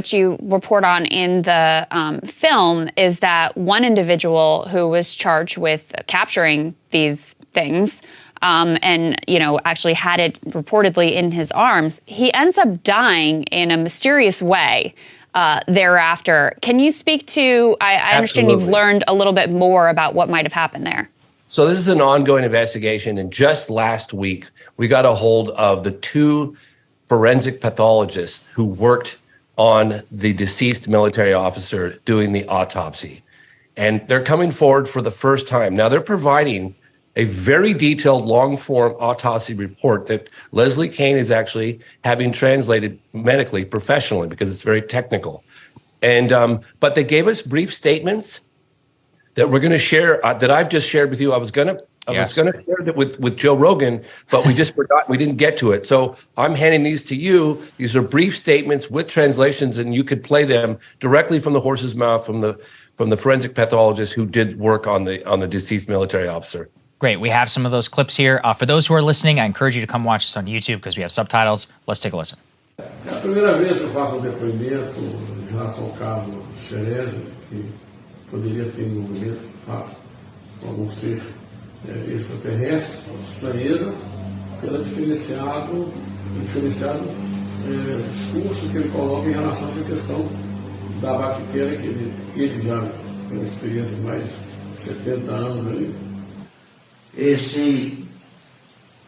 What you report on in the film is that one individual who was charged with capturing these things and, actually had it reportedly in his arms, he ends up dying in a mysterious way thereafter. Can you speak to, I understand you've learned a little bit more about what might have happened there. So this is an ongoing investigation, and just last week, we got a hold of the two forensic pathologists who worked on the deceased military officer doing the autopsy. And they're coming forward for the first time. Now they're providing a very detailed long-form autopsy report that Leslie Kane is actually having translated medically, professionally, because it's very technical. And but they gave us brief statements that we're going to share, that I've just shared with you. I was going to share that with Joe Rogan, but we just forgot. We didn't get to it. So I'm handing these to you. These are brief statements with translations, and you could play them directly from the horse's mouth from the forensic pathologist who did work on the deceased military officer. Great. We have some of those clips here. For those who are listening, I encourage you to come watch us on YouTube because we have subtitles. Let's take a listen. É a primeira vez que eu faço depoimento em relação ao caso Xerez, que poderia ter envolvimento, de fato, com algum ser extraterrestre, uma estranheza, pelo diferenciado discurso que ele coloca em relação a essa questão da bactéria, que ele já tem uma experiência de mais de 70 anos ali. Esse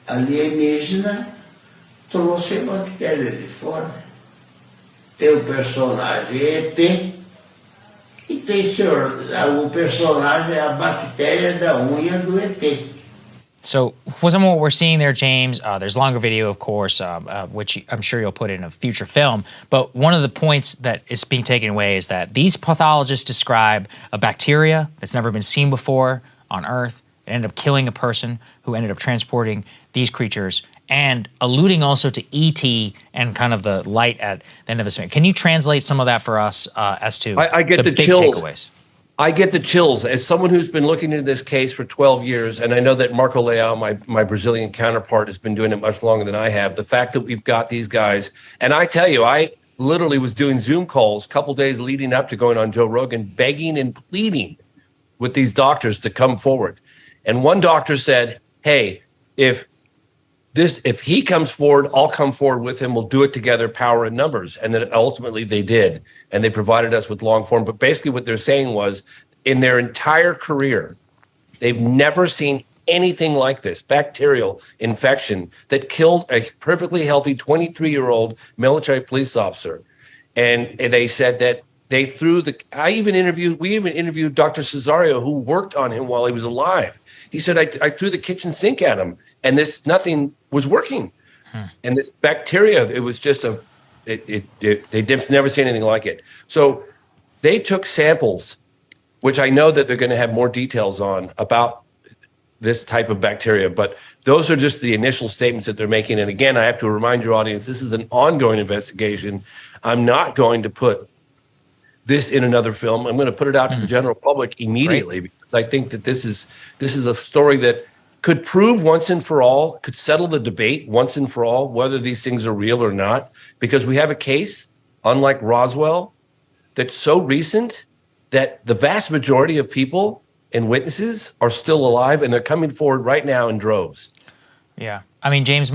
alienígena trouxe a bactéria de fora. Tem o personagem ET e tem o personagem, a bactéria da unha do ET. So with some of what we're seeing there, James, there's a longer video, of course, which I'm sure you'll put in a future film. But one of the points that is being taken away is that these pathologists describe a bacteria that's never been seen before on Earth. It ended up killing a person who ended up transporting these creatures and alluding also to ET and kind of the light at the end of his film. Can you translate some of that for us as to I get the big chills. takeaways? I get the chills as someone who's been looking into this case for 12 years, and I know that Marco Leal, my Brazilian counterpart, has been doing it much longer than I have. The fact that we've got these guys, and I tell you, I literally was doing Zoom calls a couple days leading up to going on Joe Rogan, begging and pleading with these doctors to come forward. And one doctor said, hey, if he comes forward, I'll come forward with him. We'll do it together, power in numbers. And then ultimately they did. And they provided us with long form. But basically what they're saying was in their entire career, they've never seen anything like this bacterial infection that killed a perfectly healthy 23-year-old military police officer. And they said that they threw we even interviewed Dr. Cesario, who worked on him while he was alive. He said, I threw the kitchen sink at him and nothing was working. And this bacteria, it was just they've never seen anything like it. So they took samples, which I know that they're going to have more details on about this type of bacteria, but those are just the initial statements that they're making. And again, I have to remind your audience, this is an ongoing investigation. I'm not going to put this in another film. I'm going to put it out to the general public immediately because I think that this is a story that could prove once and for all, could settle the debate once and for all, whether these things are real or not, because we have a case, unlike Roswell, that's so recent that the vast majority of people and witnesses are still alive and they're coming forward right now in droves. Yeah. I mean, James,